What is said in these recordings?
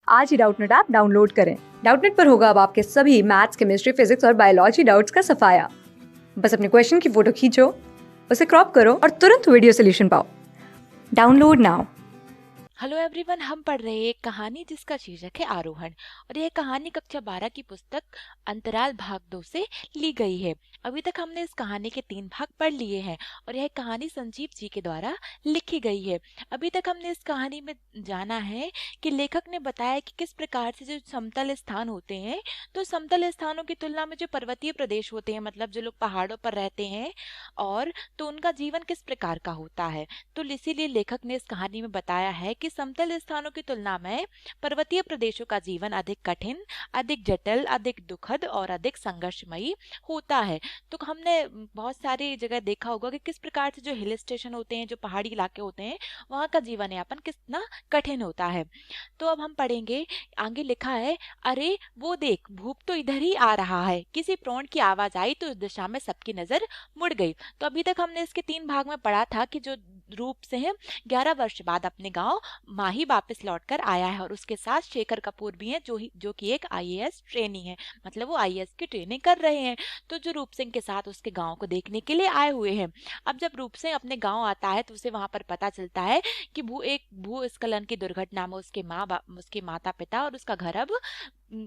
आज ही Doubtnut app download करें। Doubtnut पर होगा अब आपके सभी मैथ्स, केमिस्ट्री, फिजिक्स और बायोलॉजी डाउट्स का सफाया। बस अपने क्वेश्चन की फोटो खींचो, उसे क्रॉप करो और तुरंत वीडियो सोल्यूशन पाओ। Download now. हेलो एवरीवन, हम पढ़ रहे हैं एक कहानी जिसका शीर्षक है आरोहण। और यह कहानी कक्षा 12 की पुस्तक अंतराल भाग 2 से ली गई है। अभी तक हमने इस कहानी के 3 भाग पढ़ लिए हैं और यह कहानी संजीव जी के द्वारा लिखी गई है। अभी तक हमने इस कहानी में जाना है कि लेखक ने बताया कि किस प्रकार से जो समतल स्थान होते हैं, तो समतल स्थानों की तुलना में जो पर्वतीय प्रदेश होते हैं, मतलब जो लोग पहाड़ों पर रहते हैं, और तो उनका जीवन किस प्रकार का होता है। तो इसीलिए लेखक ने इस कहानी में बताया है कि समतल स्थानों की तुलना में पर्वतीय प्रदेशों का जीवन अधिक कठिन, अधिक जटिल, अधिक दुखद और अधिक संघर्षमयी होता है। तो हमने बहुत सारी जगह देखा होगा कि किस प्रकार से जो हिल स्टेशन होते हैं, जो पहाड़ी इलाके होते हैं, वहाँ का जीवन यापन कितना कठिन होता है। तो अब हम पढ़ेंगे। आगे लिखा है, अरे वो देख, भूप तो इधर ही आ रहा है। किसी प्रोण की आवाज आई तो उस दिशा में सबकी नजर मुड़ गई। तो अभी तक हमने इसके 3 भाग में पढ़ा था कि जो रूप सिंह 11 वर्ष बाद अपने गांव माही वापस लौटकर आया है और उसके साथ शेखर कपूर भी हैं, जो कि एक आईएएस ट्रेनी है, मतलब वो आईएएस की ट्रेनिंग कर रहे हैं। तो जो रूप सिंह के साथ उसके गांव को देखने के लिए आए हुए हैं। अब जब रूप सिंह अपने गांव आता है तो उसे वहां पर पता चलता है कि भूस्खलन की दुर्घटना में उसके माता पिता और उसका घर अब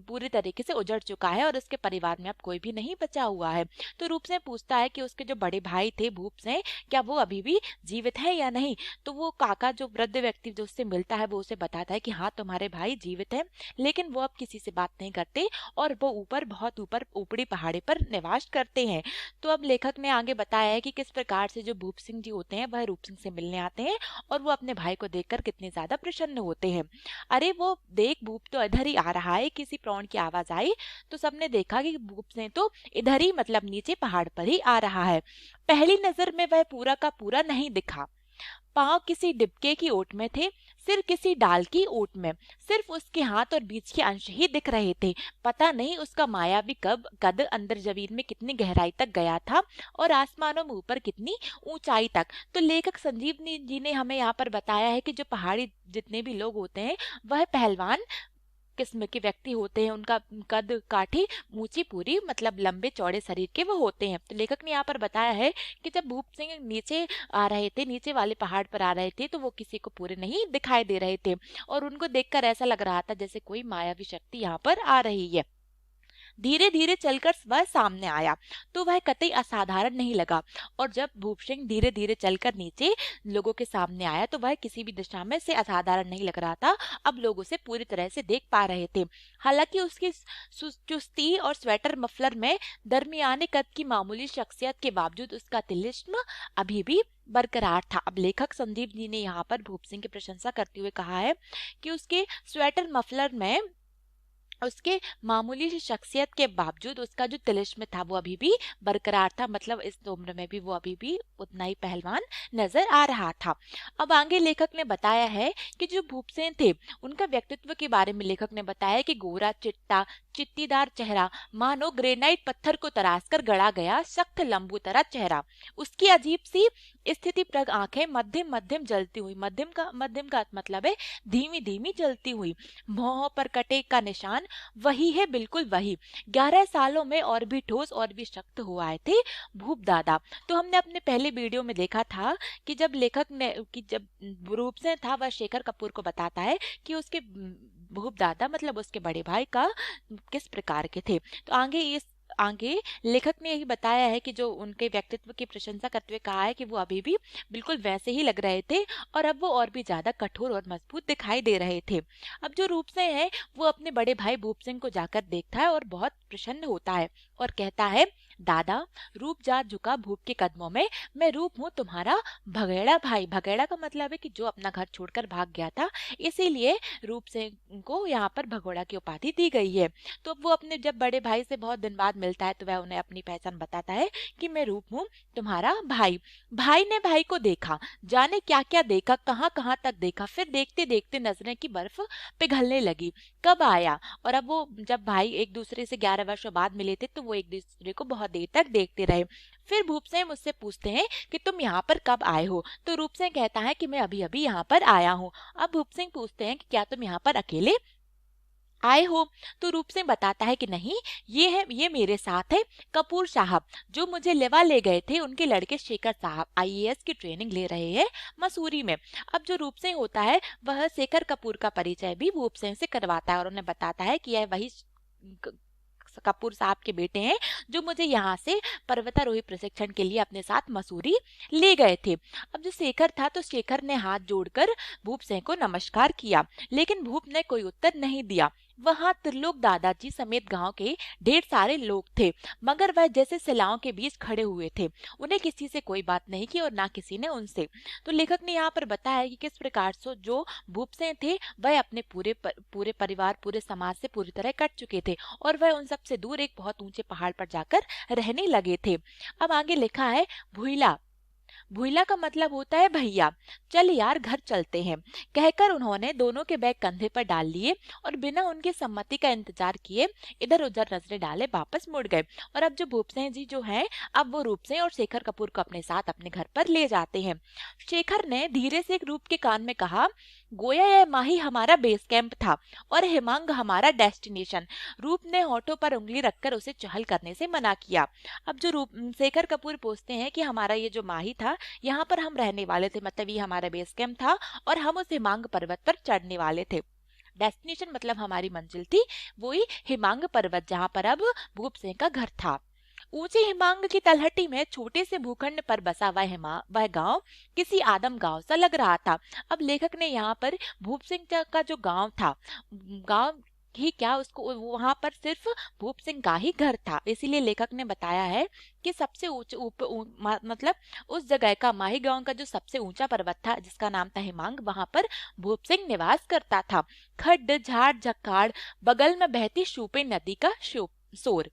पूरी तरीके से उजड़ चुका है और उसके परिवार में अब कोई भी नहीं बचा हुआ है। तो रूप सिंह पूछता है कि उसके जो बड़े भाई थे भूप सिंह, क्या वो अभी भी जीवित है या नहीं। तो वो काका, जो वृद्ध व्यक्ति जो उससे मिलता है, वो उसे बताता है कि हाँ, तुम्हारे भाई जीवित हैं, लेकिन वो अब किसी से बात नहीं करते और वो बहुत ऊपर ऊपरी पहाड़ी पर निवास करते हैं। तो अब लेखक ने आगे बताया है कि किस प्रकार से जो भूप सिंह जी होते हैं वह रूप सिंह से मिलने आते हैं और वो अपने भाई को देखकर कितने ज्यादा प्रसन्न होते हैं। अरे वो देख, भूप तो इधर ही आ रहा है। किसी प्रोण की आवाज आई तो सबने देखा कि भूप सिंह तो इधर ही, मतलब नीचे पहाड़ पर ही आ रहा है। पहली नजर में वह पूरा का पूरा नहीं दिखा। पांव किसी डिब्के की ओट में थे, सिर किसी डाल की ओट में। सिर्फ उसके हाथ और बीच के अंश ही दिख रहे थे। पता नहीं उसका मायावी कद अंदर जमीन में कितनी गहराई तक गया था और आसमानों में ऊपर कितनी ऊंचाई तक। तो लेखक संजीव जी ने हमें यहाँ पर बताया है कि जो पहाड़ी जितने भी लोग होते हैं वह पहलवान किस्म के व्यक्ति होते हैं। उनका कद काठी, मूछी पूरी, मतलब लंबे चौड़े शरीर के वो होते हैं। तो लेखक ने यहाँ पर बताया है कि जब भूप सिंह नीचे आ रहे थे, नीचे वाले पहाड़ पर आ रहे थे, तो वो किसी को पूरे नहीं दिखाई दे रहे थे और उनको देखकर ऐसा लग रहा था जैसे कोई मायावी शक्ति यहाँ पर आ रही है। धीरे धीरे चलकर वह सामने आया तो वह कतई असाधारण नहीं लगा। और जब भूप सिंह धीरे धीरे चलकर नीचे लोगों के सामने आया तो वह किसी भी दिशा में से असाधारण नहीं लग रहा था। अब लोग उसे पूरी तरह से देख पा रहे थे। हालांकि उसकी चुस्ती और स्वेटर मफलर में दरमियाने कद की मामूली शख्सियत के बावजूद उसका तिलिस्म अभी भी बरकरार था। अब लेखक संदीप जी ने यहाँ पर भूप सिंह की प्रशंसा करते हुए कहा है कि उसके स्वेटर मफलर में उसके मामूली सी शख्सियत के बावजूद उसका जो तिलिस्म था वो अभी भी बरकरार था, मतलब इस उम्र में भी वो अभी भी उतना ही पहलवान नजर आ रहा था। अब आगे लेखक ने बताया है कि जो भूपसेन थे उनका व्यक्तित्व के बारे में लेखक ने बताया कि गोरा चिट्टा चित्तीदार चेहरा, मानो ग्रेनाइट पत्थर को तराश कर गढ़ा गया सख्त लंबू तरह चेहरा। उसकी अजीब सी स्थिति प्रग आंखें मध्यम मध्यम जलती हुई, मध्यम का मतलब है धीमी धीमी जलती हुई। भौहों पर कटे का निशान वही है, बिल्कुल वही। 11 सालों में और भी ठोस और भी सख्त हुआ आए थे भूप दादा। तो हमने अपने पहले वीडियो में देखा था कि जब लेखक ने कि जब रूप से था वह शेखर कपूर को बताता है कि उसके भूप दादा, मतलब उसके बड़े भाई का किस प्रकार के थे। तो आगे लेखक ने यही बताया है कि जो उनके व्यक्तित्व की प्रशंसा करते हुए कहा है कि वो अभी भी बिल्कुल वैसे ही लग रहे थे और अब वो और भी ज्यादा कठोर और मजबूत दिखाई दे रहे थे। अब जो रूप सिंह है वो अपने बड़े भाई भूप सिंह को जाकर देखता है और बहुत प्रसन्न होता है और कहता है, दादा, रूप जा झुका भूप के कदमों में, मैं रूप हूँ तुम्हारा भगेड़ा भाई। भगेड़ा का मतलब है कि जो अपना घर छोड़कर भाग गया था, इसीलिए रूप सिंह को यहाँ पर भगोड़ा की उपाधि दी गई है। तो वो अपने जब बड़े भाई से बहुत दिन बाद मिलता है तो वह उन्हें अपनी पहचान बताता है कि मैं रूप हूँ तुम्हारा भाई। भाई ने भाई को देखा, जाने क्या क्या देखा, कहाँ कहाँ तक देखा, फिर देखते देखते नजरें की बर्फ पिघलने लगी। कब आया? और अब वो जब भाई एक दूसरे से 11 वर्षों बाद मिले थे तो वो एक दूसरे को बहुत देर तक देखते रहे। फिर भूप सिंह मुझसे पूछते हैं कि तुम यहाँ पर कब आए हो। तो रूप सिंह कहता है कि मैं अभी अभी यहाँ पर आया हूँ। अब भूप सिंह पूछते हैं कि क्या तुम यहाँ पर अकेले आए हो? तो रूप सिंह बताता है कि नहीं, ये मेरे साथ है कपूर साहब, जो मुझे लेवा ले गए थे, उनके लड़के शेखर साहब आईएएस की ट्रेनिंग ले रहे हैं मसूरी में। अब जो रूप सिंह होता है वह शेखर कपूर का परिचय भी रूप सिंह से करवाता है और उन्हें बताता है कि यह वही क- कपूर साहब के बेटे हैं जो मुझे यहाँ से पर्वतारोही प्रशिक्षण के लिए अपने साथ मसूरी ले गए थे। अब जो शेखर था तो शेखर ने हाथ जोड़कर भूप सिंह को नमस्कार किया, लेकिन भूप ने कोई उत्तर नहीं दिया। वहां त्रिलोक दादाजी समेत गांव के ढेर सारे लोग थे, मगर वह जैसे शिलाओं के बीच खड़े हुए थे। उन्हें किसी से कोई बात नहीं की और ना किसी ने उनसे। तो लेखक ने यहाँ पर बताया कि किस प्रकार से जो भूप सिंह थे वह अपने पूरे परिवार, पूरे समाज से पूरी तरह कट चुके थे और वह उन सबसे दूर एक बहुत ऊंचे पहाड़ पर जाकर रहने लगे थे। अब आगे लिखा है भुइला। भुइला का मतलब होता है भैया, चल यार घर चलते हैं, कहकर उन्होंने दोनों के बैग कंधे पर डाल लिए और बिना उनकी सम्मति का इंतजार किए इधर उधर नजरें डाले वापस मुड़ गए। और अब जो भूप सिंह जी जो हैं, अब वो रूप सिंह और शेखर कपूर को अपने साथ अपने घर पर ले जाते हैं। शेखर ने धीरे से एक रूप के कान में कहा, गोया यह माही हमारा बेस कैंप था और हिमांग हमारा डेस्टिनेशन। रूप ने होठों पर उंगली रखकर उसे चहल करने से मना किया। अब जो रूप शेखर कपूर पूछते हैं कि हमारा ये जो माही था, यहाँ पर हम रहने वाले थे, मतलब ये हमारा बेस कैंप था और हम उस हिमांग पर्वत पर चढ़ने वाले थे। डेस्टिनेशन मतलब हमारी मंजिल थी वही हिमांग पर्वत, जहाँ पर अब भूप सिंह का घर था। ऊंची हिमांग की तलहटी में छोटे से भूखंड पर बसा वह गांव किसी आदम गांव सा लग रहा था। अब लेखक ने यहाँ पर भूप सिंह का जो गांव था, गांव ही क्या, उसको वहां पर सिर्फ भूप सिंह का ही घर था, इसीलिए लेखक ने बताया है कि सबसे मतलब उस जगह का माही गांव का जो सबसे ऊंचा पर्वत था जिसका नाम था हिमांग, वहां पर भूप सिंह निवास करता था। खड्ड झाड़ झक्काड़, बगल में बहती शूपे नदी का शोर,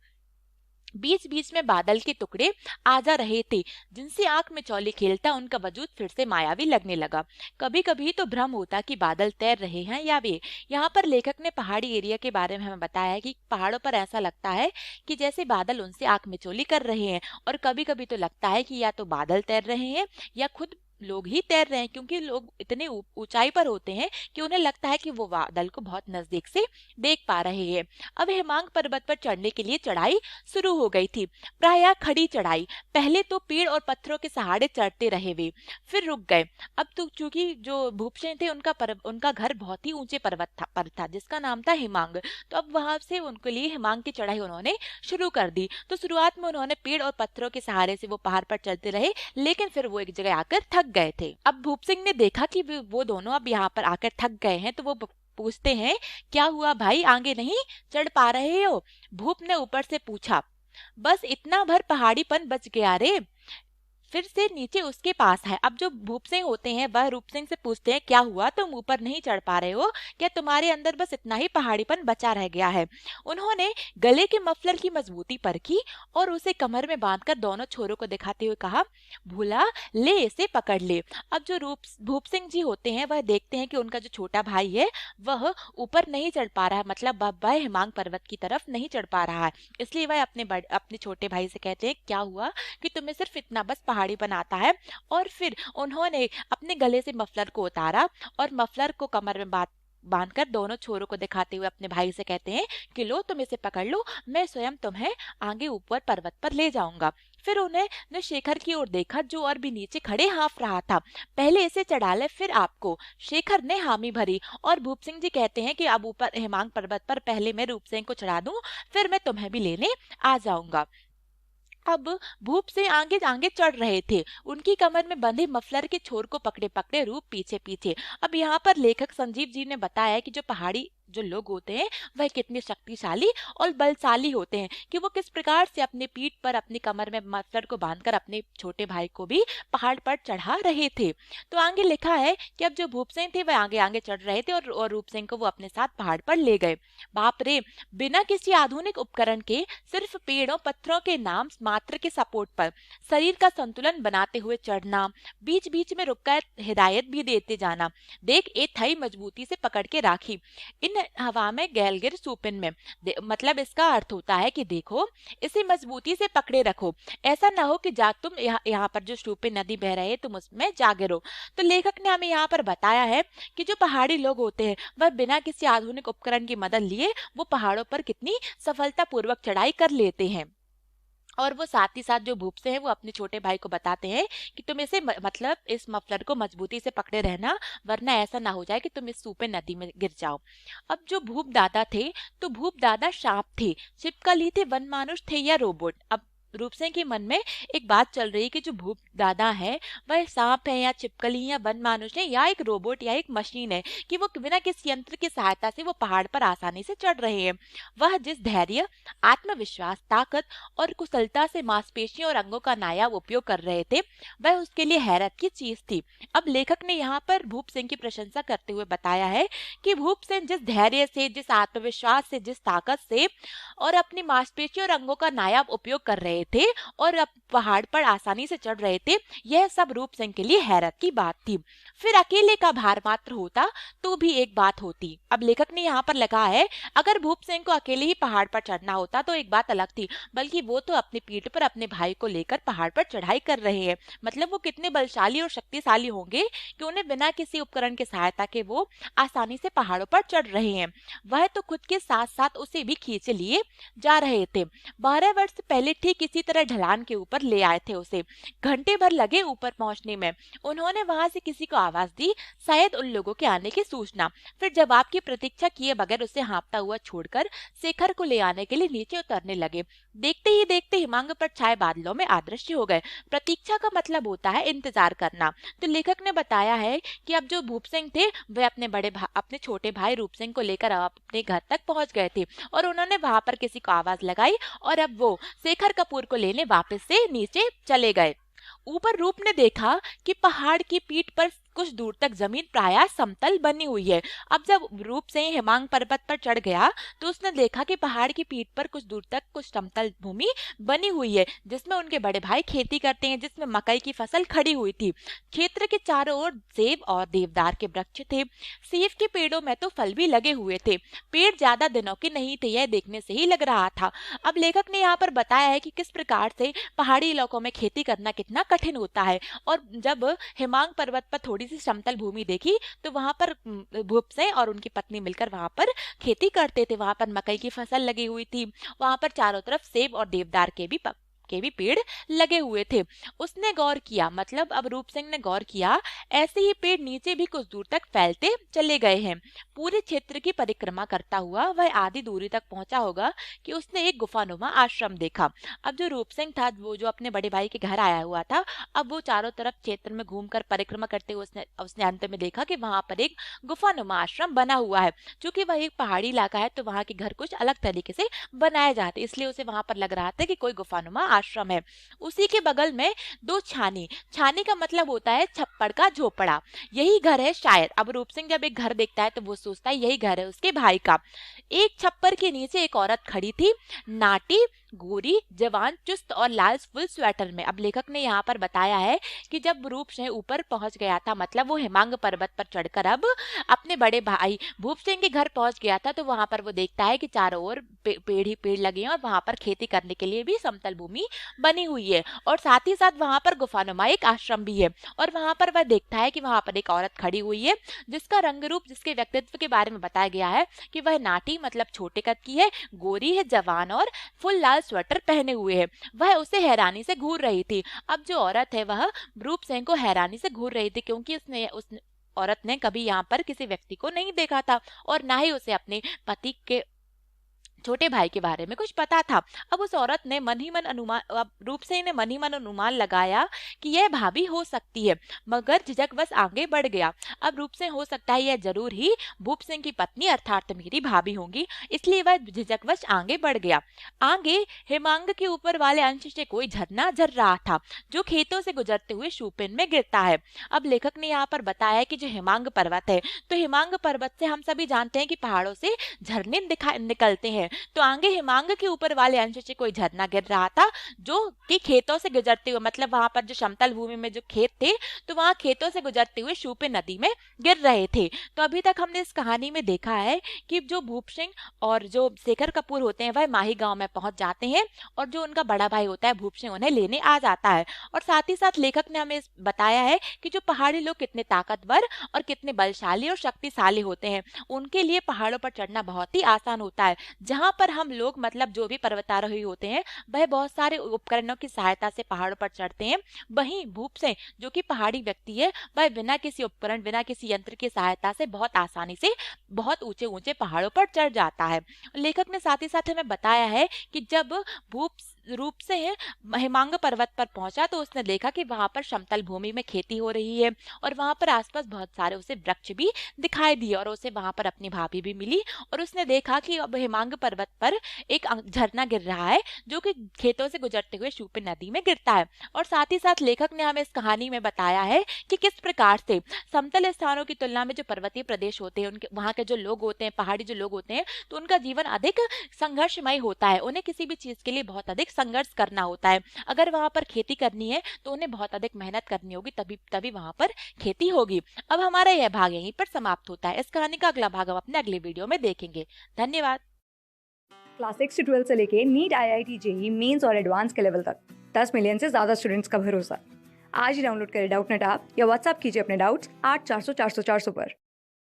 बीच बीच में बादल के टुकड़े आ जा रहे थे जिनसे आंख में चौली खेलता उनका वजूद फिर से मायावी लगने लगा। कभी कभी तो भ्रम होता कि बादल तैर रहे हैं या वे। यहाँ पर लेखक ने पहाड़ी एरिया के बारे में हमें बताया है कि पहाड़ों पर ऐसा लगता है कि जैसे बादल उनसे आंख में चोली कर रहे हैं, और कभी कभी तो लगता है कि या तो बादल तैर रहे हैं या खुद लोग ही तैर रहे हैं, क्योंकि लोग इतने ऊंचाई पर होते हैं कि उन्हें लगता है कि वो बादल को बहुत नजदीक से देख पा रहे हैं। अब हिमांग पर्वत पर चढ़ने के लिए चढ़ाई शुरू हो गई थी। प्रायः खड़ी चढ़ाई, पहले तो पेड़ और पत्थरों के सहारे चढ़ते रहे वे, फिर रुक गए। अब तो चूंकि जो भूपसेन थे उनका घर बहुत ही ऊंचे पर था जिसका नाम था हिमांग, तो अब वहां से उनके लिए हिमांग की चढ़ाई उन्होंने शुरू कर दी। तो शुरुआत में उन्होंने पेड़ और पत्थरों के सहारे से वो पहाड़ पर चलते रहे, लेकिन फिर वो एक जगह आकर थक गए थे। अब भूप सिंह ने देखा कि वो दोनों अब यहाँ पर आकर थक गए हैं, तो वो पूछते हैं, क्या हुआ भाई, आगे नहीं चढ़ पा रहे हो? भूप ने ऊपर से पूछा। बस इतना भर पहाड़ीपन बच गया रे, फिर से नीचे उसके पास है। अब जो भूप सिंह होते हैं वह रूप सिंह से पूछते हैं, क्या हुआ, तुम ऊपर नहीं चढ़ पा रहे हो क्या? तुम्हारे अंदर बस इतना ही पहाड़ीपन बचा रह गया है? उन्होंने गले के मफलर की मजबूती परखी और उसे कमर में बांधकर दोनों छोरों को दिखाते हुए कहा, भूला, ले इसे पकड़ ले। अब जो भूप सिंह जी होते हैं वह देखते हैं कि उनका जो छोटा भाई है वह ऊपर नहीं चढ़ पा रहा है, मतलब वह हिमांग पर्वत की तरफ नहीं चढ़ पा रहा है, इसलिए वह अपने छोटे भाई से कहते हैं, क्या हुआ कि तुम्हें सिर्फ इतना बस पहाड़ी बनाता है? और फिर उन्होंने अपने गले से मफलर को उतारा और मफलर को कमर में बांधकर दोनों छोरों को दिखाते हुए अपने भाई से कहते हैं कि लो तुम इसे पकड़ लो, मैं स्वयं तुम्हें आगे ऊपर पर्वत पर ले जाऊंगा। फिर उन्हें ने शेखर की ओर देखा जो और भी नीचे खड़े हाँफ रहा था। पहले इसे चढ़ा ले फिर आपको। शेखर ने हामी भरी और भूप सिंह जी कहते हैं कि अब ऊपर हिमांग पर्वत पर पहले मैं रूप सिंह को चढ़ा दूं, फिर मैं तुम्हें भी लेने आ जाऊंगा। अब भूप से आगे आगे चढ़ रहे थे, उनकी कमर में बंधे मफलर के छोर को पकड़े पकड़े रूप पीछे पीछे। अब यहाँ पर लेखक संजीव जी ने बताया कि जो पहाड़ी जो लोग होते हैं वह कितने शक्तिशाली और बलशाली होते हैं, कि वो किस प्रकार से अपने पीठ पर अपनी कमर में मफलर को बांधकर अपने छोटे भाई को भी पहाड़ पर चढ़ा रहे थे। तो आगे लिखा है कि अब जो भूप सिंह थे वह आगे आगे चढ़ रहे थे और रूप सिंह को वो अपने साथ पहाड़ पर ले गए। बाप रे, बिना किसी आधुनिक उपकरण के सिर्फ पेड़ों पत्थरों के नाम मात्र के सपोर्ट पर शरीर का संतुलन बनाते हुए चढ़ना, बीच बीच में रुककर हिदायत भी देते जाना, देख ए थई मजबूती से पकड़ के राखी। इन तीन हवा में गैलगिर सूपिन में। मतलब इसका अर्थ होता है कि देखो, इसे मजबूती से पकड़े रखो, ऐसा ना हो कि जा तुम यहाँ पर जो शूपिन नदी बह रही है तुम उसमें जा गिरो। तो लेखक ने हमें यहाँ पर बताया है कि जो पहाड़ी लोग होते हैं वह बिना किसी आधुनिक उपकरण की मदद लिए वो पहाड़ों पर कितनी सफलतापूर्वक चढ़ाई कर लेते हैं। और वो साथ ही साथ जो भूप से हैं वो अपने छोटे भाई को बताते हैं कि तुम इसे मतलब इस मफलर को मजबूती से पकड़े रहना, वरना ऐसा ना हो जाए कि तुम इस सूपे नदी में गिर जाओ। अब जो भूप दादा थे, तो भूप दादा सांप थे, छिपकली थे, वन मानुष थे या रोबोट। अब रूप सिंह के मन में एक बात चल रही है कि जो भूप दादा है वह सांप है या छिपकली या वन मानुष है या एक रोबोट या एक मशीन है, कि वो बिना किसी यंत्र की सहायता से वो पहाड़ पर आसानी से चढ़ रहे हैं। वह जिस धैर्य, आत्मविश्वास, ताकत और कुशलता से मांसपेशियों और अंगों का नायाब उपयोग कर रहे थे, वह उसके लिए हैरत की चीज थी। अब लेखक ने यहाँ पर भूप सिंह की प्रशंसा करते हुए बताया है कि भूप सिंह जिस धैर्य से, जिस आत्मविश्वास से, जिस ताकत से और अपनी मांसपेशियों और अंगों का नायाब उपयोग कर रहे थे और अब पहाड़ पर आसानी से चढ़ रहे थे, यह सब रूप सिंह के लिए हैरत की बात थी। फिर अकेले का भार मात्र होता तो भी एक बात होती। अब लेखक ने यहाँ पर लिखा है, अगर भूप सिंह को अकेले ही पहाड़ पर चढ़ना होता तो एक बात अलग थी, बल्कि वो तो अपनी पीठ पर अपने भाई को लेकर पहाड़ पर चढ़ाई कर रहे हैं। मतलब वो कितने बलशाली और शक्तिशाली होंगे कि उन्हें बिना किसी उपकरण की सहायता के वो आसानी से पहाड़ों पर चढ़ रहे हैं। वह तो खुद के साथ साथ उसे भी खींच लिए जा रहे थे। 12 वर्ष पहले ठीक इसी तरह ढलान के ऊपर ले आए थे उसे। घंटे भर लगे ऊपर पहुंचने में। उन्होंने वहां से किसी को आवाज दी, शायद उन लोगों के आने की सूचना। फिर जवाब की प्रतीक्षा किए बगैर उसे हाँफता हुआ छोड़कर शेखर को ले आने के लिए नीचे उतरने लगे। देखते ही देखते हिमांग पर छाए बादलों में अदृश्य हो गए। प्रतीक्षा का मतलब होता है इंतजार करना। तो लेखक ने बताया है कि अब जो भूप सिंह थे वह अपने छोटे भाई रूप सिंह को लेकर अपने घर तक पहुंच गए थे और उन्होंने वहां पर किसी को आवाज लगाई और अब वो शेखर कपूर को लेने वापस से नीचे चले गए। ऊपर रूप ने देखा कि पहाड़ की पीठ पर कुछ दूर तक जमीन प्रायः समतल बनी हुई है। अब जब रूप से हिमांग पर्वत पर चढ़ गया तो उसने देखा कि पहाड़ की पीठ पर कुछ दूर तक कुछ समतल भूमि बनी हुई है, जिसमें उनके बड़े भाई खेती करते हैं, जिसमें मकई की फसल खड़ी हुई थी। क्षेत्र के चारों ओर सेब और देवदार के वृक्ष थे। सेब के पेड़ों में तो फल भी लगे हुए थे। पेड़ ज्यादा दिनों के नहीं थे, यह देखने से ही लग रहा था। अब लेखक ने यहाँ पर बताया है कि किस प्रकार से पहाड़ी इलाकों में खेती करना कितना कठिन होता है। और जब हिमांग पर्वत पर थोड़ी सी समतल भूमि देखी तो वहां पर भूप सिंह और उनकी पत्नी मिलकर वहां पर खेती करते थे। वहां पर मकई की फसल लगी हुई थी, वहां पर चारों तरफ सेब और देवदार के भी पेड़ लगे हुए थे। उसने गौर किया, मतलब अब रूप सिंह ने गौर किया, ऐसे ही पेड़ नीचे भी कुछ दूर तक फैलते चले गए हैं। पूरे क्षेत्र की परिक्रमा करता हुआ वह आधी दूरी तक पहुंचा होगा कि उसने एक गुफानुमा आश्रम देखा। अब जो रूप सिंह था, वो जो अपने बड़े भाई के घर आया हुआ था, अब वो चारों तरफ क्षेत्र में घूमकर परिक्रमा करते हुए उसने अंत में देखा कि वहां पर एक गुफानुमा आश्रम बना हुआ है। चूंकि वह एक पहाड़ी इलाका है तो वहां के घर कुछ अलग तरीके से बनाए जाते, इसलिए उसे वहां पर लग रहा था कि कोई गुफानुमा आश्रम है। उसी के बगल में दो छानी, छानी का मतलब होता है छप्पड़ का झोपड़ा, यही घर है शायद। अब रूप सिंह जब एक घर देखता है तो वो सोचता है यही घर है उसके भाई का। एक छप्पर के नीचे एक औरत खड़ी थी, नाटी, गोरी, जवान, चुस्त और लाल फुल स्वेटर में। अब लेखक ने यहाँ पर बताया है कि जब रूप सिंह ऊपर पहुंच गया था, मतलब वो हिमांग पर्वत पर चढ़कर अब अपने बड़े भाई भूप सिंह के घर पहुंच गया था, तो वहां पर वो देखता है कि चारों ओर पेड़ ही पेड़ लगे हैं और वहां पर खेती करने के लिए भी समतल भूमि बनी हुई है और साथ ही साथ वहां पर गुफानुमा एक आश्रम भी है। और वहां पर वह देखता है कि वहां पर एक औरत खड़ी हुई है जिसका रंग रूप, जिसके व्यक्तित्व के बारे में बताया गया है कि वह नाटी मतलब छोटे कद की है, गोरी है, जवान और फुल लाल स्वेटर पहने हुए है। वह उसे हैरानी से घूर रही थी। अब जो औरत है वह रूप सिंह को हैरानी से घूर रही थी क्योंकि उस औरत ने कभी यहाँ पर किसी व्यक्ति को नहीं देखा था और ना ही उसे अपने पति के छोटे भाई के बारे में कुछ पता था। अब उस औरत ने मन ही मन अनुमान, अब रूप सिंह ने मन ही मन अनुमान लगाया कि यह भाभी हो सकती है, मगर झिझकवश आगे बढ़ गया। अब रूप सिंह हो सकता है यह जरूर ही भूप सिंह की पत्नी अर्थात मेरी भाभी होंगी, इसलिए वह झिझकवश आगे बढ़ गया। आगे हिमांग के ऊपर वाले अंश से कोई झरना झर रहा था जो खेतों से गुजरते हुए शूपिन में गिरता है। अब लेखक ने यहाँ पर बताया कि जो हिमांग पर्वत है, तो हिमांग पर्वत से हम सभी जानते हैं कि पहाड़ों से झरने निकलते हैं। तो आगे हिमांग के ऊपर वाले अंश से कोई झरना गिर रहा था जो कि खेतों से गुजरते हुए, मतलब वहां पर जो समतल भूमि में जो खेत थे तो वहां खेतों से गुजरते हुए शूपे नदी में गिर रहे थे। तो अभी तक हमने इस कहानी में देखा है कि जो भूप सिंह और जो शेखर कपूर होते हैं वह माही गांव में पहुंच जाते हैं और जो उनका बड़ा भाई होता है भूप सिंह उन्हें लेने आ जाता है। और साथ ही साथ लेखक ने हमें बताया है कि जो पहाड़ी लोग कितने ताकतवर और कितने बलशाली और शक्तिशाली होते हैं। उनके लिए पहाड़ों पर चढ़ना बहुत ही आसान होता है। जहां पर हम लोग, मतलब जो भी पर्वतारोही होते हैं, वह बहुत सारे उपकरणों की सहायता से पहाड़ों पर चढ़ते हैं, वहीं भूप सिंह जो कि पहाड़ी व्यक्ति है वह बिना किसी उपकरण, बिना किसी यंत्र की सहायता से बहुत आसानी से बहुत ऊंचे ऊंचे पहाड़ों पर चढ़ जाता है। लेखक ने साथ ही साथ हमें बताया है कि जब भूप रूप से हिमांग पर्वत पर पहुंचा तो उसने देखा कि वहां पर समतल भूमि में खेती हो रही है और वहां पर आसपास बहुत सारे उसे वृक्ष भी दिखाई दिए और उसे वहां पर अपनी भाभी भी मिली और उसने देखा कि अब हिमांग पर्वत पर एक झरना गिर रहा है जो कि खेतों से गुजरते हुए शूपे नदी में गिरता है। और साथ ही साथ लेखक ने हमें इस कहानी में बताया है कि किस प्रकार से समतल स्थानों की तुलना में जो पर्वतीय प्रदेश होते हैं, उनके वहां के जो लोग होते हैं, पहाड़ी जो लोग होते हैं, तो उनका जीवन अधिक संघर्षमय होता है। उन्हें किसी भी चीज के लिए बहुत अधिक संघर्ष करना होता है। अगर वहां पर खेती करनी है तो उन्हें बहुत अधिक मेहनत करनी होगी, तभी तभी वहां पर खेती होगी। अब हमारा यह भाग यहीं पर समाप्त होता है। इस कहानी का अगला भाग हम अपने अगले वीडियो में देखेंगे। धन्यवाद। क्लास 6 से 12 से लेके नीट, IIT, जेई मेंस और एडवांस के लेवल तक 10 मिलियन से ज्यादा स्टूडेंट्स का भरोसा। आज ही डाउनलोड करें डाउटनेट ऐप या व्हाट्सएप कीजिए अपने डाउट्स 8400 400 400 पर।